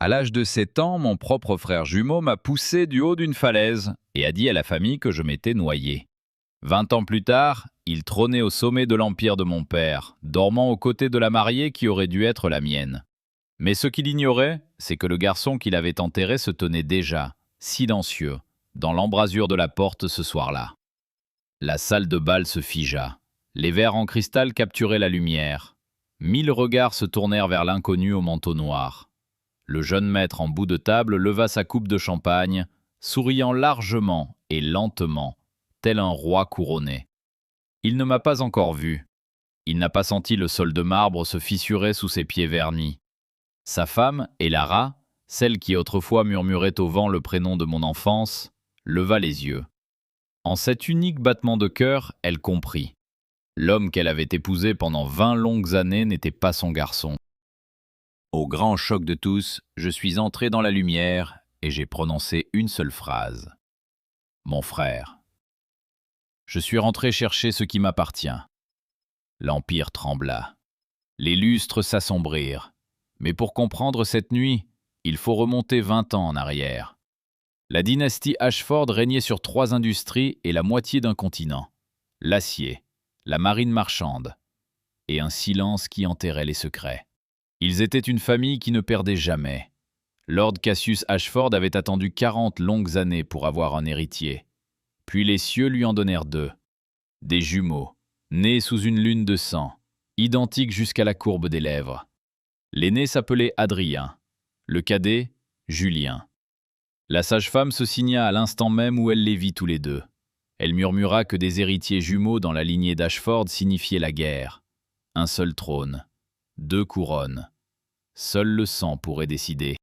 À l'âge de 7 ans, mon propre frère jumeau m'a poussé du haut d'une falaise et a dit à la famille que je m'étais noyé. 20 ans plus tard, il trônait au sommet de l'empire de mon père, dormant aux côtés de la mariée qui aurait dû être la mienne. Mais ce qu'il ignorait, c'est que le garçon qu'il avait enterré se tenait déjà, silencieux, dans l'embrasure de la porte ce soir-là. La salle de bal se figea. Les verres en cristal capturaient la lumière. 1000 regards se tournèrent vers l'inconnu au manteau noir. Le jeune maître en bout de table leva sa coupe de champagne, souriant largement et lentement, tel un roi couronné. Il ne m'a pas encore vu. Il n'a pas senti le sol de marbre se fissurer sous ses pieds vernis. Sa femme, Elara, celle qui autrefois murmurait au vent le prénom de mon enfance, leva les yeux. En cet unique battement de cœur, elle comprit. L'homme qu'elle avait épousé pendant 20 longues années n'était pas son garçon. Au grand choc de tous, je suis entré dans la lumière et j'ai prononcé une seule phrase. Mon frère. Je suis rentré chercher ce qui m'appartient. L'Empire trembla. Les lustres s'assombrirent. Mais pour comprendre cette nuit, il faut remonter 20 ans en arrière. La dynastie Ashford régnait sur 3 industries et la moitié d'un continent. L'acier, la marine marchande, et un silence qui enterrait les secrets. Ils étaient une famille qui ne perdait jamais. Lord Cassius Ashford avait attendu 40 longues années pour avoir un héritier. Puis les cieux lui en donnèrent 2. Des jumeaux, nés sous une lune de sang, identiques jusqu'à la courbe des lèvres. L'aîné s'appelait Adrien, le cadet, Julien. La sage-femme se signa à l'instant même où elle les vit tous les deux. Elle murmura que des héritiers jumeaux dans la lignée d'Ashford signifiaient la guerre. Un seul trône, 2 couronnes. Seul le sang pourrait décider.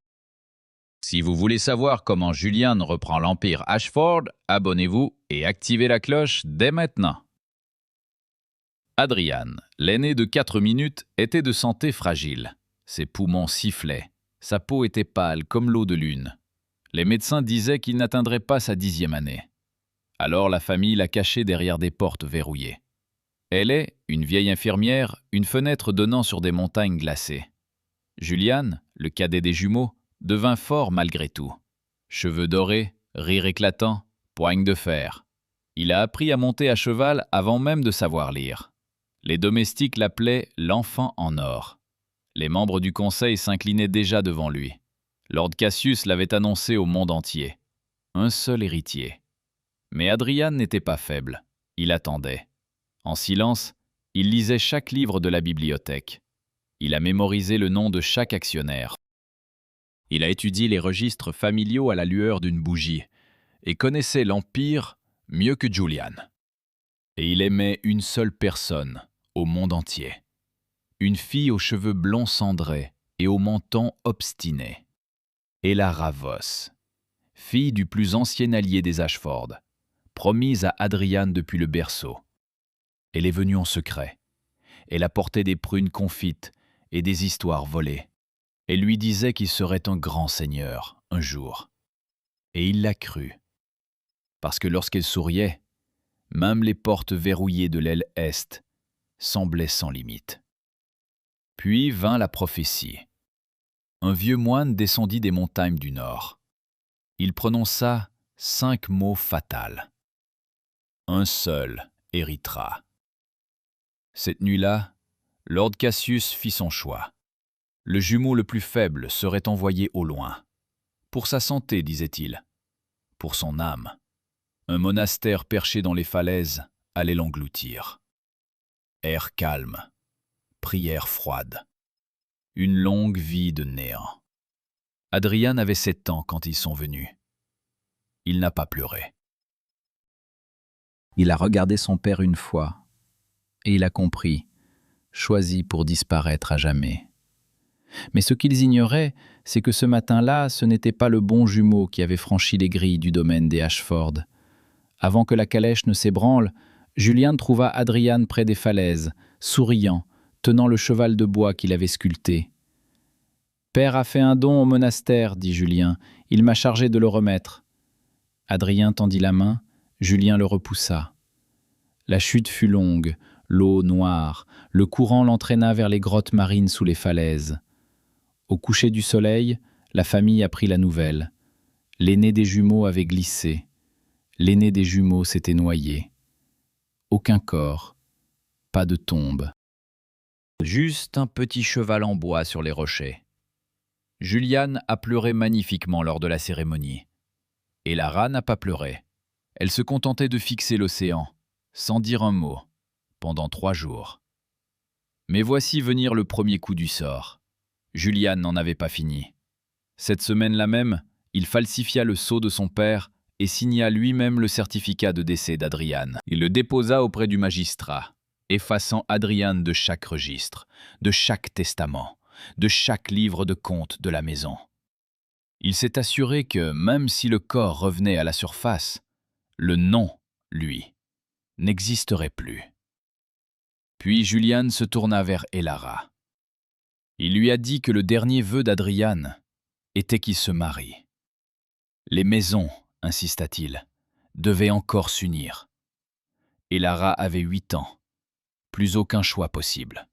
Si vous voulez savoir comment Julian reprend l'Empire Ashford, abonnez-vous et activez la cloche dès maintenant. Adrian, l'aîné de 4 minutes, était de santé fragile. Ses poumons sifflaient. Sa peau était pâle comme l'eau de lune. Les médecins disaient qu'il n'atteindrait pas sa 10e année. Alors la famille l'a caché derrière des portes verrouillées. Elle est, une vieille infirmière, une fenêtre donnant sur des montagnes glacées. Julian, le cadet des jumeaux, devint fort malgré tout. Cheveux dorés, rire éclatant, poigne de fer. Il a appris à monter à cheval avant même de savoir lire. Les domestiques l'appelaient l'enfant en or. Les membres du conseil s'inclinaient déjà devant lui. Lord Cassius l'avait annoncé au monde entier. Un seul héritier. Mais Adrian n'était pas faible. Il attendait. En silence, il lisait chaque livre de la bibliothèque. Il a mémorisé le nom de chaque actionnaire. Il a étudié les registres familiaux à la lueur d'une bougie et connaissait l'Empire mieux que Julian. Et il aimait une seule personne au monde entier. Une fille aux cheveux blonds cendrés et au menton obstiné. Elara Voss, fille du plus ancien allié des Ashford, promise à Adrian depuis le berceau. Elle est venue en secret. Elle apportait des prunes confites et des histoires volées. Elle lui disait qu'il serait un grand seigneur, un jour. Et il l'a cru. Parce que lorsqu'elle souriait, même les portes verrouillées de l'aile est semblaient sans limite. Puis vint la prophétie. Un vieux moine descendit des montagnes du nord. Il prononça 5 mots fatals. Un seul héritera. Cette nuit-là, Lord Cassius fit son choix. Le jumeau le plus faible serait envoyé au loin. Pour sa santé, disait-il. Pour son âme. Un monastère perché dans les falaises allait l'engloutir. Air calme. Prière froide. Une longue vie de néant. Adrian avait 7 ans quand ils sont venus. Il n'a pas pleuré. Il a regardé son père une fois, et il a compris, choisi pour disparaître à jamais. Mais ce qu'ils ignoraient, c'est que ce matin-là, ce n'était pas le bon jumeau qui avait franchi les grilles du domaine des Ashford. Avant que la calèche ne s'ébranle, Julian trouva Adrian près des falaises, souriant, tenant le cheval de bois qu'il avait sculpté. « Père a fait un don au monastère, dit Julien. Il m'a chargé de le remettre. » Adrien tendit la main, Julien le repoussa. La chute fut longue, l'eau noire, le courant l'entraîna vers les grottes marines sous les falaises. Au coucher du soleil, la famille apprit la nouvelle. L'aîné des jumeaux avait glissé. L'aîné des jumeaux s'était noyé. Aucun corps, pas de tombe. Juste un petit cheval en bois sur les rochers. Juliane a pleuré magnifiquement lors de la cérémonie. Et Lara n'a pas pleuré. Elle se contentait de fixer l'océan, sans dire un mot, pendant 3 jours. Mais voici venir le premier coup du sort. Juliane n'en avait pas fini. Cette semaine-là même, il falsifia le sceau de son père et signa lui-même le certificat de décès d'Adriane. Il le déposa auprès du magistrat, effaçant Adriane de chaque registre, de chaque testament, de chaque livre de compte de la maison. Il s'est assuré que, même si le corps revenait à la surface, le nom, lui, n'existerait plus. Puis Juliane se tourna vers Elara. Il lui a dit que le dernier vœu d'Adriane était qu'il se marie. Les maisons, insista-t-il, devaient encore s'unir. Elara avait 8 ans, plus aucun choix possible.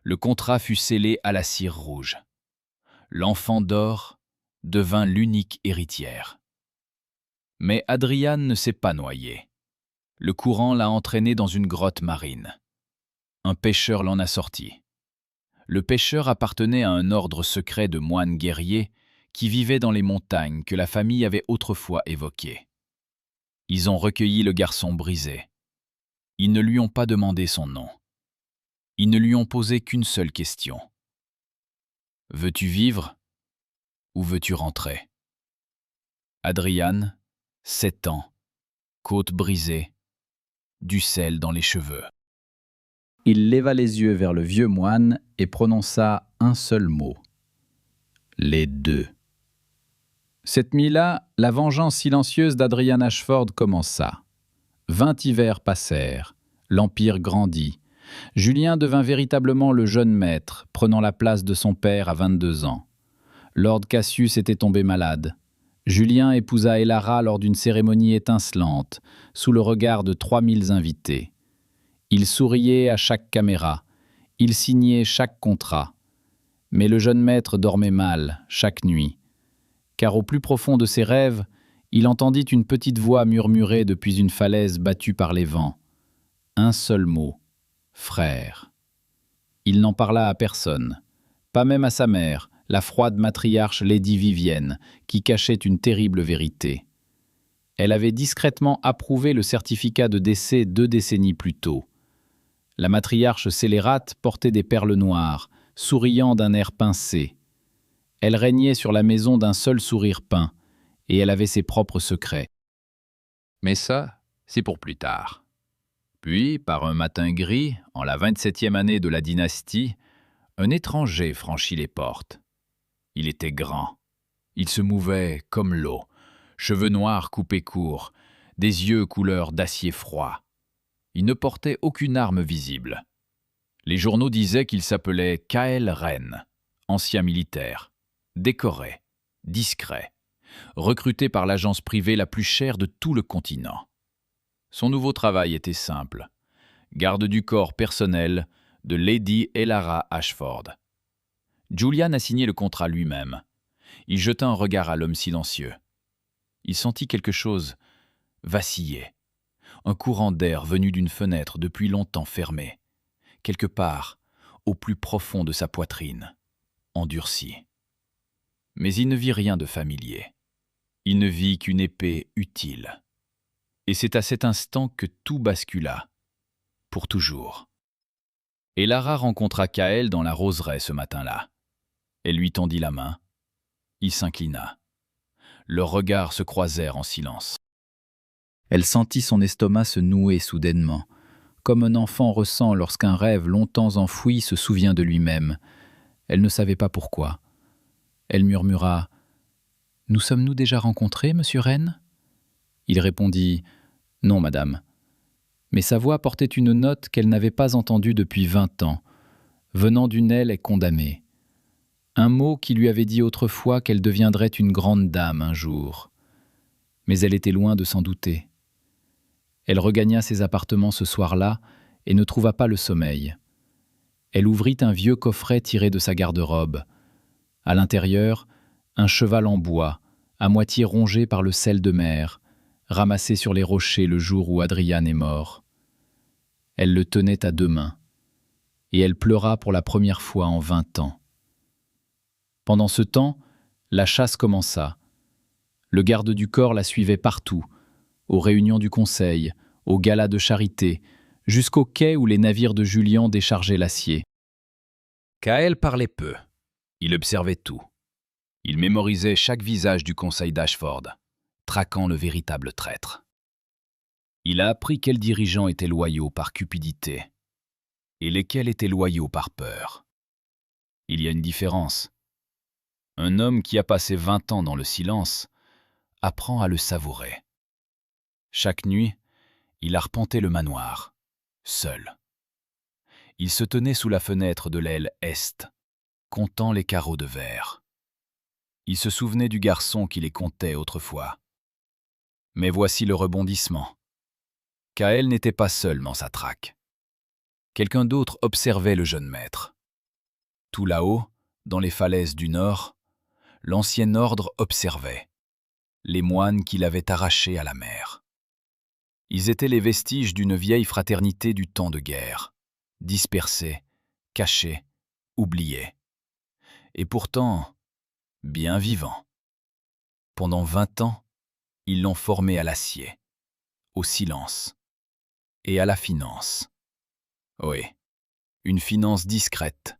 Le contrat fut scellé à la cire rouge. L'enfant d'or devint l'unique héritière. Mais Adriane ne s'est pas noyée. Le courant l'a entraînée dans une grotte marine. Un pêcheur l'en a sortie. Le pêcheur appartenait à un ordre secret de moines guerriers qui vivaient dans les montagnes que la famille avait autrefois évoquées. Ils ont recueilli le garçon brisé. Ils ne lui ont pas demandé son nom. Ils ne lui ont posé qu'une seule question. Veux-tu vivre ou veux-tu rentrer? Adriane, 7 ans, côte brisée, du sel dans les cheveux. Il leva les yeux vers le vieux moine et prononça un seul mot. Les 2. Cette nuit-là, la vengeance silencieuse d'Adriane Ashford commença. 20 hivers passèrent, l'Empire grandit. Julien devint véritablement le jeune maître, prenant la place de son père à 22 ans. Lord Cassius était tombé malade. Julien épousa Elara lors d'une cérémonie étincelante, sous le regard de 3000 invités. Il souriait à chaque caméra, il signait chaque contrat. Mais le jeune maître dormait mal, chaque nuit, car au plus profond de ses rêves, il entendit une petite voix murmurer depuis une falaise battue par les vents. Un seul mot, frère. Il n'en parla à personne, pas même à sa mère, la froide matriarche Lady Vivienne, qui cachait une terrible vérité. Elle avait discrètement approuvé le certificat de décès 2 décennies plus tôt. La matriarche scélérate portait des perles noires, souriant d'un air pincé. Elle régnait sur la maison d'un seul sourire peint, et elle avait ses propres secrets. Mais ça, c'est pour plus tard. Puis, par un matin gris, en la 27e année de la dynastie, un étranger franchit les portes. Il était grand. Il se mouvait comme l'eau, cheveux noirs coupés courts, des yeux couleur d'acier froid. Il ne portait aucune arme visible. Les journaux disaient qu'il s'appelait Kael Ren, ancien militaire, décoré, discret, recruté par l'agence privée la plus chère de tout le continent. Son nouveau travail était simple, garde du corps personnel de Lady Elara Ashford. Julian a signé le contrat lui-même. Il jeta un regard à l'homme silencieux. Il sentit quelque chose vaciller. Un courant d'air venu d'une fenêtre depuis longtemps fermée, quelque part, au plus profond de sa poitrine, endurci. Mais il ne vit rien de familier. Il ne vit qu'une épée utile. Et c'est à cet instant que tout bascula, pour toujours. Et Lara rencontra Kael dans la roseraie ce matin-là. Elle lui tendit la main. Il s'inclina. Leurs regards se croisèrent en silence. Elle sentit son estomac se nouer soudainement, comme un enfant ressent lorsqu'un rêve longtemps enfoui se souvient de lui-même. Elle ne savait pas pourquoi. Elle murmura « Nous sommes-nous déjà rencontrés, monsieur Ren ?» Il répondit « Non, madame. » Mais sa voix portait une note qu'elle n'avait pas entendue depuis 20 ans, venant d'une aile condamnée. Un mot qui lui avait dit autrefois qu'elle deviendrait une grande dame un jour. Mais elle était loin de s'en douter. Elle regagna ses appartements ce soir-là et ne trouva pas le sommeil. Elle ouvrit un vieux coffret tiré de sa garde-robe. À l'intérieur, un cheval en bois, à moitié rongé par le sel de mer, ramassé sur les rochers le jour où Adrian est mort. Elle le tenait à 2 mains, et elle pleura pour la première fois en 20 ans. Pendant ce temps, la chasse commença. Le garde du corps la suivait partout, aux réunions du conseil, aux galas de charité, jusqu'au quai où les navires de Julian déchargeaient l'acier. Kael parlait peu. Il observait tout. Il mémorisait chaque visage du conseil d'Ashford, traquant le véritable traître. Il a appris quels dirigeants étaient loyaux par cupidité et lesquels étaient loyaux par peur. Il y a une différence. Un homme qui a passé 20 ans dans le silence apprend à le savourer. Chaque nuit, il arpentait le manoir, seul. Il se tenait sous la fenêtre de l'aile est, comptant les carreaux de verre. Il se souvenait du garçon qui les comptait autrefois. Mais voici le rebondissement. Kael n'était pas seul dans sa traque. Quelqu'un d'autre observait le jeune maître. Tout là-haut, dans les falaises du nord, l'ancien ordre observait les moines qui l'avaient arraché à la mer. Ils étaient les vestiges d'une vieille fraternité du temps de guerre, dispersée, cachée, oubliée. Et pourtant, bien vivants. Pendant 20 ans, ils l'ont formé à l'acier, au silence et à la finance. Oui, une finance discrète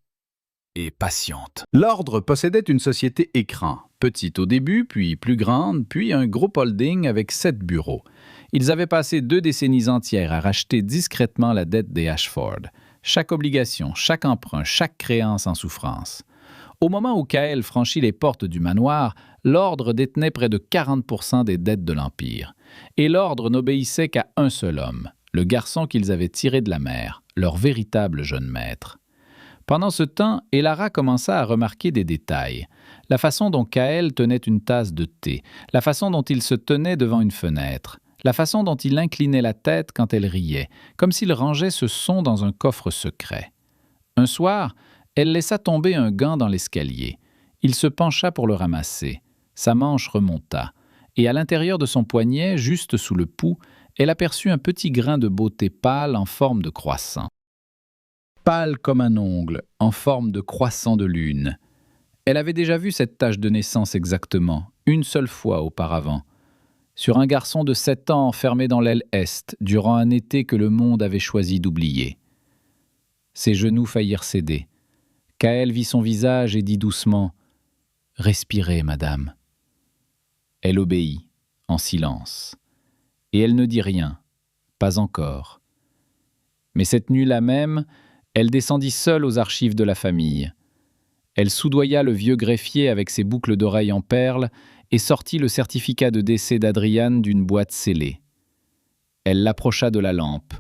et patiente. L'ordre possédait une société écran, petite au début, puis plus grande, puis un groupe holding avec 7 bureaux. Ils avaient passé 2 décennies entières à racheter discrètement la dette des Ashford, chaque obligation, chaque emprunt, chaque créance en souffrance. Au moment où Kael franchit les portes du manoir, l'ordre détenait près de 40% des dettes de l'Empire. Et l'ordre n'obéissait qu'à un seul homme, le garçon qu'ils avaient tiré de la mer, leur véritable jeune maître. Pendant ce temps, Elara commença à remarquer des détails. La façon dont Kael tenait une tasse de thé, la façon dont il se tenait devant une fenêtre, la façon dont il inclinait la tête quand elle riait, comme s'il rangeait ce son dans un coffre secret. Un soir, elle laissa tomber un gant dans l'escalier. Il se pencha pour le ramasser. Sa manche remonta, et à l'intérieur de son poignet, juste sous le pouls, elle aperçut un petit grain de beauté pâle en forme de croissant. Pâle comme un ongle, en forme de croissant de lune. Elle avait déjà vu cette tache de naissance exactement, une seule fois auparavant, sur un garçon de 7 ans enfermé dans l'aile est, durant un été que le monde avait choisi d'oublier. Ses genoux faillirent céder. Kael vit son visage et dit doucement « Respirez, madame ». Elle obéit, en silence. Et elle ne dit rien, pas encore. Mais cette nuit-là même, elle descendit seule aux archives de la famille. Elle soudoya le vieux greffier avec ses boucles d'oreilles en perles et sortit le certificat de décès d'Adrian d'une boîte scellée. Elle l'approcha de la lampe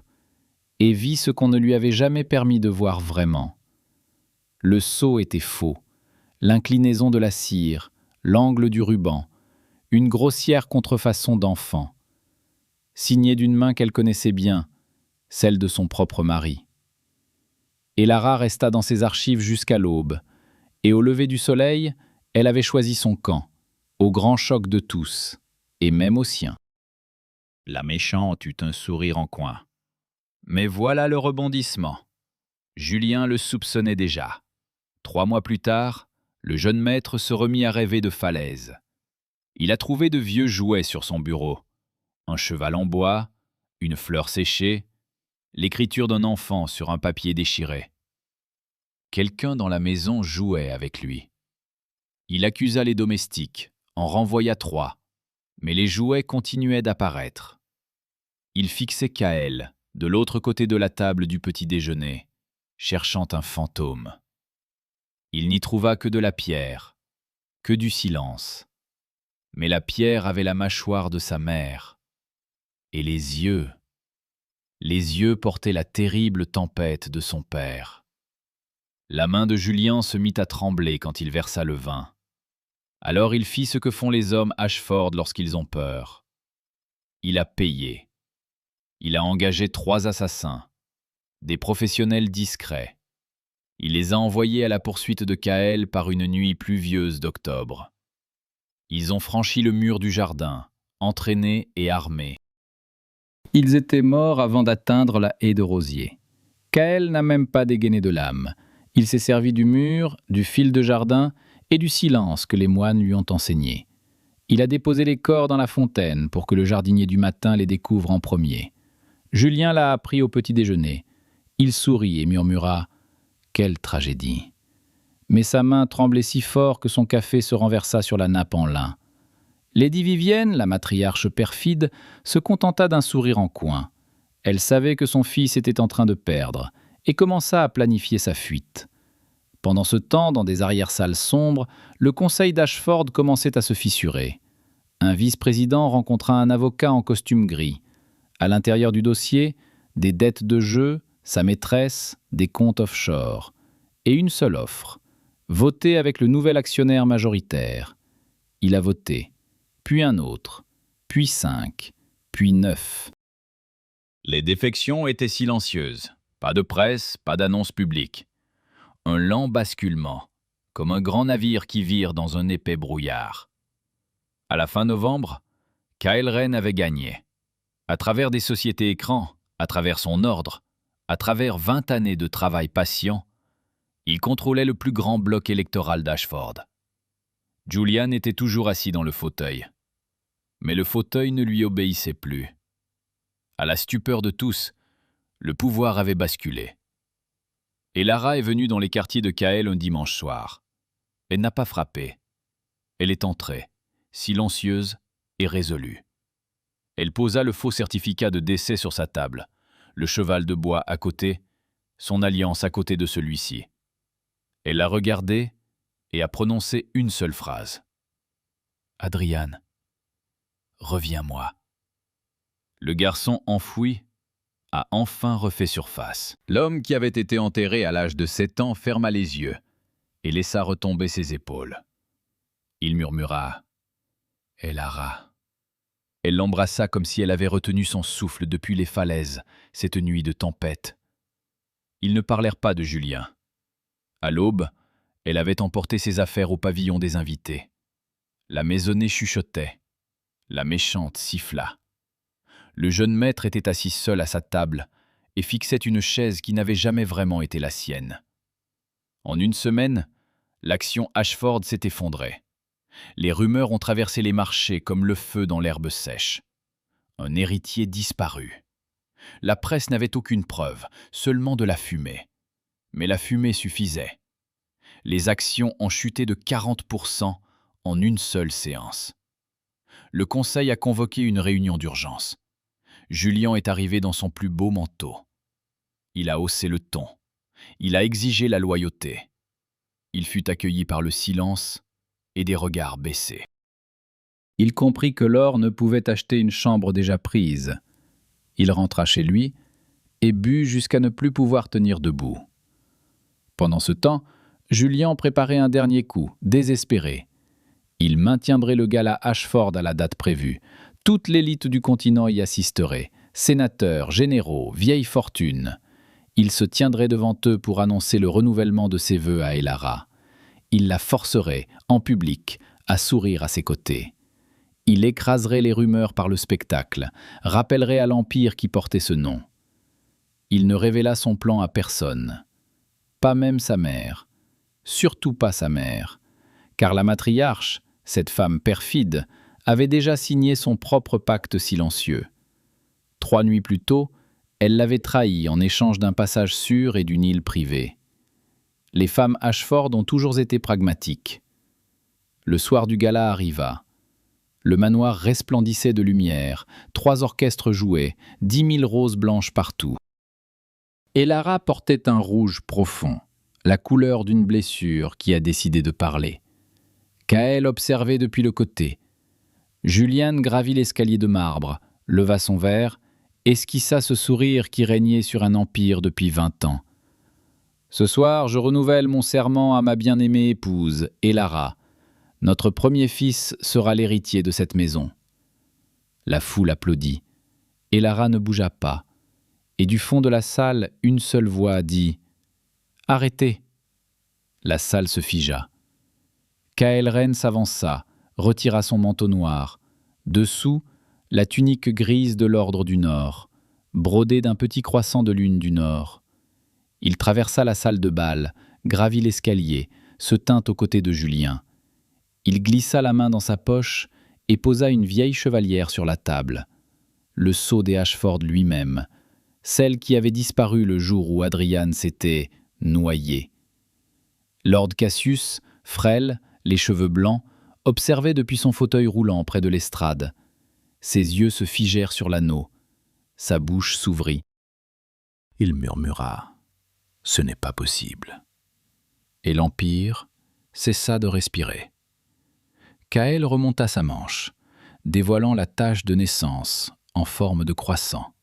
et vit ce qu'on ne lui avait jamais permis de voir vraiment. Le sceau était faux, l'inclinaison de la cire, l'angle du ruban, une grossière contrefaçon d'enfant, signée d'une main qu'elle connaissait bien, celle de son propre mari. Elara resta dans ses archives jusqu'à l'aube, et au lever du soleil, elle avait choisi son camp, au grand choc de tous, et même au sien. La méchante eut un sourire en coin. Mais voilà le rebondissement. Julien le soupçonnait déjà. 3 mois plus tard, le jeune maître se remit à rêver de falaises. Il a trouvé de vieux jouets sur son bureau. Un cheval en bois, une fleur séchée, l'écriture d'un enfant sur un papier déchiré. Quelqu'un dans la maison jouait avec lui. Il accusa les domestiques, en renvoya 3, mais les jouets continuaient d'apparaître. Il fixait Kael, de l'autre côté de la table du petit déjeuner, cherchant un fantôme. Il n'y trouva que de la pierre, que du silence. Mais la pierre avait la mâchoire de sa mère, et les yeux portaient la terrible tempête de son père. La main de Julien se mit à trembler quand il versa le vin. Alors il fit ce que font les hommes Ashford lorsqu'ils ont peur. Il a payé. Il a engagé 3 assassins, des professionnels discrets. Il les a envoyés à la poursuite de Kael par une nuit pluvieuse d'octobre. Ils ont franchi le mur du jardin, entraînés et armés. Ils étaient morts avant d'atteindre la haie de rosiers. Kaël n'a même pas dégainé de lame. Il s'est servi du mur, du fil de jardin et du silence que les moines lui ont enseigné. Il a déposé les corps dans la fontaine pour que le jardinier du matin les découvre en premier. Julien l'a appris au petit déjeuner. Il sourit et murmura « Quelle tragédie !» Mais sa main tremblait si fort que son café se renversa sur la nappe en lin. Lady Vivienne, la matriarche perfide, se contenta d'un sourire en coin. Elle savait que son fils était en train de perdre et commença à planifier sa fuite. Pendant ce temps, dans des arrière-salles sombres, le conseil d'Ashford commençait à se fissurer. Un vice-président rencontra un avocat en costume gris. À l'intérieur du dossier, des dettes de jeu, sa maîtresse, des comptes offshore. Et une seule offre, voter avec le nouvel actionnaire majoritaire. Il a voté, puis un autre, puis 5, puis 9. Les défections étaient silencieuses. Pas de presse, pas d'annonce publique. Un lent basculement, comme un grand navire qui vire dans un épais brouillard. À la fin novembre, Kyle Wren avait gagné. À travers des sociétés écrans, à travers son ordre, à travers 20 années de travail patient, il contrôlait le plus grand bloc électoral d'Ashford. Julian était toujours assis dans le fauteuil. Mais le fauteuil ne lui obéissait plus. À la stupeur de tous, le pouvoir avait basculé. Et Lara est venue dans les quartiers de Kaël un dimanche soir. Elle n'a pas frappé. Elle est entrée, silencieuse et résolue. Elle posa le faux certificat de décès sur sa table, le cheval de bois à côté, son alliance à côté de celui-ci. Elle l'a regardé et a prononcé une seule phrase. « Adrian, reviens-moi. » Le garçon enfoui a enfin refait surface. L'homme qui avait été enterré à l'âge de 7 ans ferma les yeux et laissa retomber ses épaules. Il murmura « Lara ». Elle l'embrassa comme si elle avait retenu son souffle depuis les falaises, cette nuit de tempête. Ils ne parlèrent pas de Julien. À l'aube, elle avait emporté ses affaires au pavillon des invités. La maisonnée chuchotait. La méchante siffla. Le jeune maître était assis seul à sa table et fixait une chaise qui n'avait jamais vraiment été la sienne. En une semaine, l'action Ashford s'est effondrée. Les rumeurs ont traversé les marchés comme le feu dans l'herbe sèche. Un héritier disparu. La presse n'avait aucune preuve, seulement de la fumée. Mais la fumée suffisait. Les actions ont chuté de 40% en une seule séance. Le conseil a convoqué une réunion d'urgence. Julien est arrivé dans son plus beau manteau. Il a haussé le ton. Il a exigé la loyauté. Il fut accueilli par le silence et des regards baissés. Il comprit que l'or ne pouvait acheter une chambre déjà prise. Il rentra chez lui et but jusqu'à ne plus pouvoir tenir debout. Pendant ce temps, Julien préparait un dernier coup, désespéré. Il maintiendrait le gala Ashford à la date prévue. Toute l'élite du continent y assisterait. Sénateurs, généraux, vieilles fortunes. Il se tiendrait devant eux pour annoncer le renouvellement de ses vœux à Elara. Il la forcerait, en public, à sourire à ses côtés. Il écraserait les rumeurs par le spectacle, rappellerait à l'Empire qui portait ce nom. Il ne révéla son plan à personne. Pas même sa mère. Surtout pas sa mère. Car la matriarche, cette femme perfide, avait déjà signé son propre pacte silencieux. 3 nuits plus tôt, elle l'avait trahi en échange d'un passage sûr et d'une île privée. Les femmes Ashford ont toujours été pragmatiques. Le soir du gala arriva. Le manoir resplendissait de lumière, 3 orchestres jouaient, 10 000 roses blanches partout. Elara portait un rouge profond, la couleur d'une blessure qui a décidé de parler. Kaël observait depuis le côté. Julian gravit l'escalier de marbre, leva son verre, esquissa ce sourire qui régnait sur un empire depuis 20 ans. « Ce soir, je renouvelle mon serment à ma bien-aimée épouse, Elara. Notre premier fils sera l'héritier de cette maison. » La foule applaudit. Elara ne bougea pas. Et du fond de la salle, une seule voix dit « Arrêtez !» La salle se figea. Kaël Wren s'avança, retira son manteau noir. Dessous, la tunique grise de l'ordre du Nord, brodée d'un petit croissant de lune du Nord. Il traversa la salle de bal, gravit l'escalier, se tint aux côtés de Julien. Il glissa la main dans sa poche et posa une vieille chevalière sur la table. Le sceau des Ashford lui-même, celle qui avait disparu le jour où Adrian s'était noyé. Lord Cassius, frêle, les cheveux blancs, observait depuis son fauteuil roulant près de l'estrade. Ses yeux se figèrent sur l'anneau. Sa bouche s'ouvrit. Il murmura « Ce n'est pas possible ». Et l'Empire cessa de respirer. Kael remonta sa manche, dévoilant la tache de naissance en forme de croissant.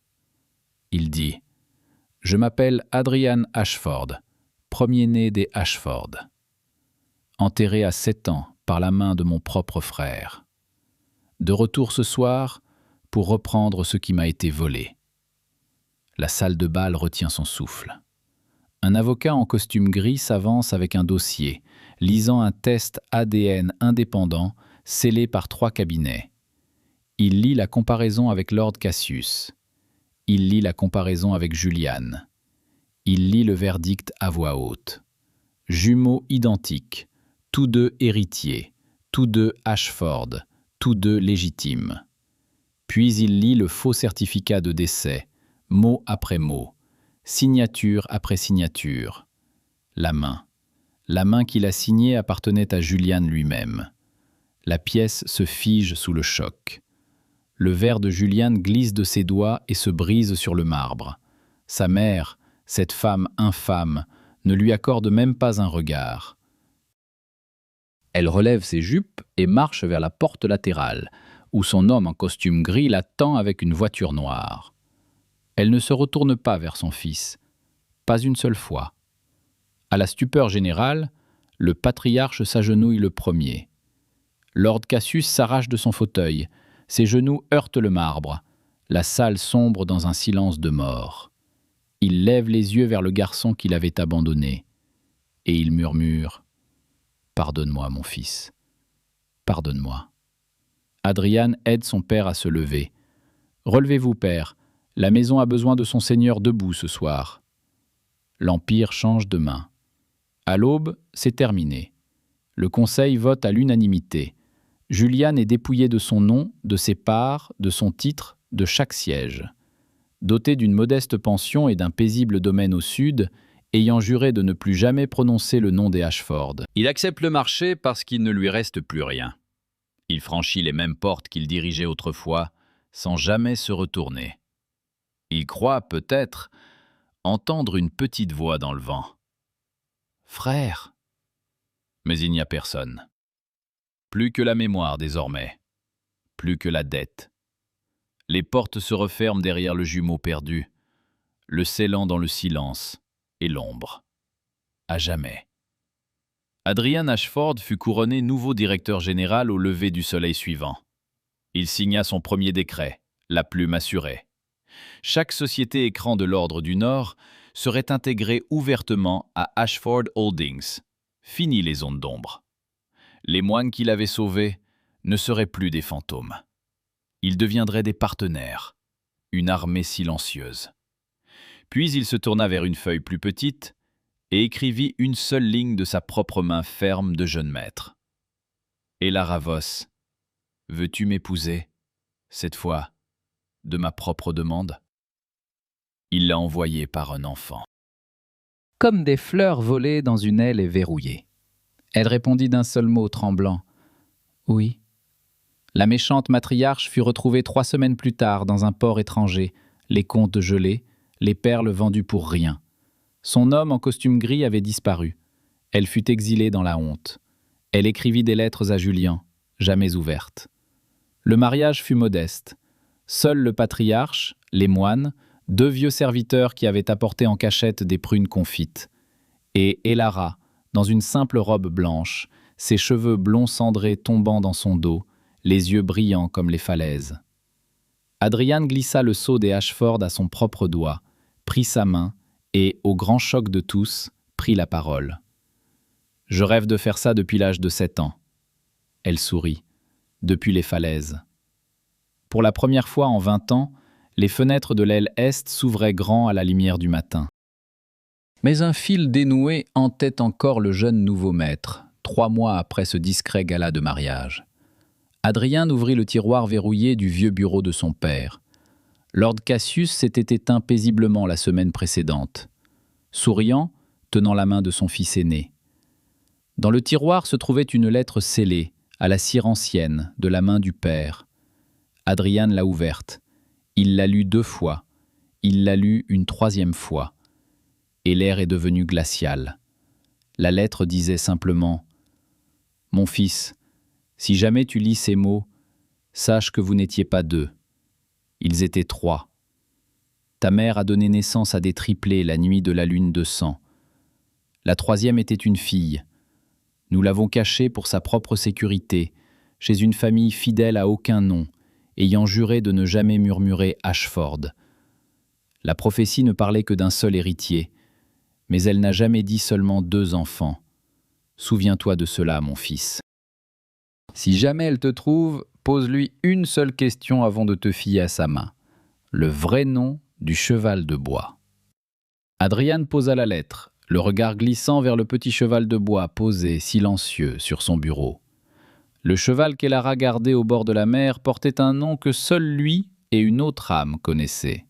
Il dit « Je m'appelle Adrian Ashford, premier-né des Ashford, enterré à 7 ans par la main de mon propre frère. De retour ce soir pour reprendre ce qui m'a été volé. » La salle de bal retient son souffle. Un avocat en costume gris s'avance avec un dossier, lisant un test ADN indépendant scellé par 3 cabinets. Il lit la comparaison avec Lord Cassius. Il lit la comparaison avec Julian. Il lit le verdict à voix haute. Jumeaux identiques, tous deux héritiers, tous deux Ashford, tous deux légitimes. Puis il lit le faux certificat de décès, mot après mot, signature après signature. La main qu'il a signée appartenait à Julian lui-même. La pièce se fige sous le choc. Le verre de Julian glisse de ses doigts et se brise sur le marbre. Sa mère, cette femme infâme, ne lui accorde même pas un regard. Elle relève ses jupes et marche vers la porte latérale, où son homme en costume gris l'attend avec une voiture noire. Elle ne se retourne pas vers son fils, pas une seule fois. À la stupeur générale, le patriarche s'agenouille le premier. Lord Cassius s'arrache de son fauteuil, ses genoux heurtent le marbre. La salle sombre dans un silence de mort. Il lève les yeux vers le garçon qu'il avait abandonné, et il murmure « Pardonne-moi, mon fils, pardonne-moi ». Adrian aide son père à se lever. « Relevez-vous, père, la maison a besoin de son seigneur debout ce soir. » L'Empire change de main. À l'aube, c'est terminé. Le Conseil vote à l'unanimité. Julian est dépouillé de son nom, de ses parts, de son titre, de chaque siège. Doté d'une modeste pension et d'un paisible domaine au sud, ayant juré de ne plus jamais prononcer le nom des Ashford. Il accepte le marché parce qu'il ne lui reste plus rien. Il franchit les mêmes portes qu'il dirigeait autrefois, sans jamais se retourner. Il croit, peut-être, entendre une petite voix dans le vent. « Frère !» Mais il n'y a personne. Plus que la mémoire désormais, plus que la dette. Les portes se referment derrière le jumeau perdu, le scellant dans le silence et l'ombre. À jamais. Adrian Ashford fut couronné nouveau directeur général au lever du soleil suivant. Il signa son premier décret, la plume assurée. Chaque société écran de l'Ordre du Nord serait intégrée ouvertement à Ashford Holdings. Fini les zones d'ombre. Les moines qu'il avait sauvés ne seraient plus des fantômes. Ils deviendraient des partenaires, une armée silencieuse. Puis il se tourna vers une feuille plus petite et écrivit une seule ligne de sa propre main ferme de jeune maître. « Ella Ravos, veux-tu m'épouser, cette fois, de ma propre demande ?» Il l'a envoyée par un enfant. Comme des fleurs volées dans une aile et verrouillée. Elle répondit d'un seul mot tremblant. « Oui. » La méchante matriarche fut retrouvée 3 semaines plus tard dans un port étranger, les comptes gelés, les perles vendues pour rien. Son homme en costume gris avait disparu. Elle fut exilée dans la honte. Elle écrivit des lettres à Julien, jamais ouvertes. Le mariage fut modeste. Seul le patriarche, les moines, 2 vieux serviteurs qui avaient apporté en cachette des prunes confites, et Elara, dans une simple robe blanche, ses cheveux blonds cendrés tombant dans son dos, les yeux brillants comme les falaises. Adrian glissa le sceau des Ashford à son propre doigt, prit sa main et, au grand choc de tous, prit la parole. « Je rêve de faire ça depuis l'âge de 7 ans. » Elle sourit. depuis les falaises. Pour la première fois en 20 ans, les fenêtres de l'aile est s'ouvraient grand à la lumière du matin. Mais un fil dénoué hantait encore le jeune nouveau maître, 3 mois après ce discret gala de mariage. Adrien ouvrit le tiroir verrouillé du vieux bureau de son père. Lord Cassius s'était éteint paisiblement la semaine précédente, souriant, tenant la main de son fils aîné. Dans le tiroir se trouvait une lettre scellée, à la cire ancienne, de la main du père. Adrien l'a ouverte. Il l'a lue 2 fois. Il l'a lue une 3e fois. Et l'air est devenu glacial. La lettre disait simplement « Mon fils, si jamais tu lis ces mots, sache que vous n'étiez pas 2. Ils étaient 3. Ta mère a donné naissance à des triplés la nuit de la lune de sang. La 3e était une fille. Nous l'avons cachée pour sa propre sécurité, chez une famille fidèle à aucun nom, ayant juré de ne jamais murmurer Ashford. La prophétie ne parlait que d'un seul héritier, mais elle n'a jamais dit seulement 2 enfants. Souviens-toi de cela, mon fils. Si jamais elle te trouve, pose-lui une seule question avant de te fier à sa main. Le vrai nom du cheval de bois. Adrien posa la lettre, le regard glissant vers le petit cheval de bois posé, silencieux, sur son bureau. Le cheval qu'elle a gardé au bord de la mer portait un nom que seul lui et une autre âme connaissaient.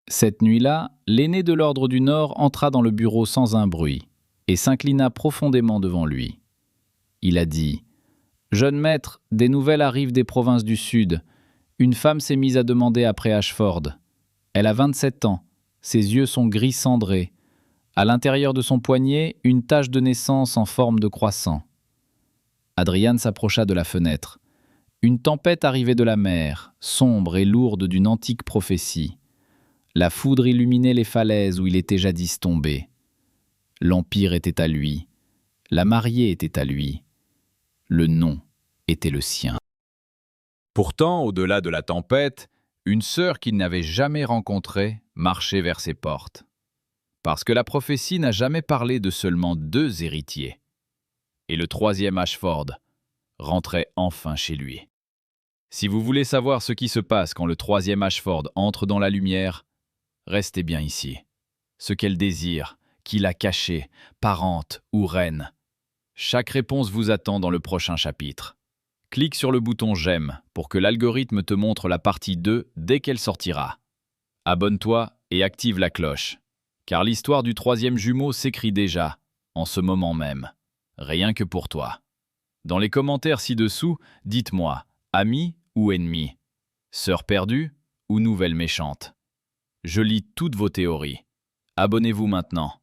Cette nuit-là, l'aîné de l'Ordre du Nord entra dans le bureau sans un bruit et s'inclina profondément devant lui. Il a dit « Jeune maître, des nouvelles arrivent des provinces du Sud. Une femme s'est mise à demander après Ashford. Elle a 27 ans, ses yeux sont gris cendré. À l'intérieur de son poignet, une tache de naissance en forme de croissant. » Adrien s'approcha de la fenêtre. Une tempête arrivait de la mer, sombre et lourde d'une antique prophétie. La foudre illuminait les falaises où il était jadis tombé. L'empire était à lui. La mariée était à lui. Le nom était le sien. Pourtant, au-delà de la tempête, une sœur qu'il n'avait jamais rencontrée marchait vers ses portes. Parce que la prophétie n'a jamais parlé de seulement 2 héritiers. Et le 3e Ashford rentrait enfin chez lui. Si vous voulez savoir ce qui se passe quand le 3e Ashford entre dans la lumière, restez bien ici. Ce qu'elle désire, qui l'a caché, parente ou reine. Chaque réponse vous attend dans le prochain chapitre. Clique sur le bouton j'aime pour que l'algorithme te montre la partie 2 dès qu'elle sortira. Abonne-toi et active la cloche, car l'histoire du 3e jumeau s'écrit déjà, en ce moment même. Rien que pour toi. Dans les commentaires ci-dessous, dites-moi, ami ou ennemi, sœur perdue ou nouvelle méchante. Je lis toutes vos théories. Abonnez-vous maintenant.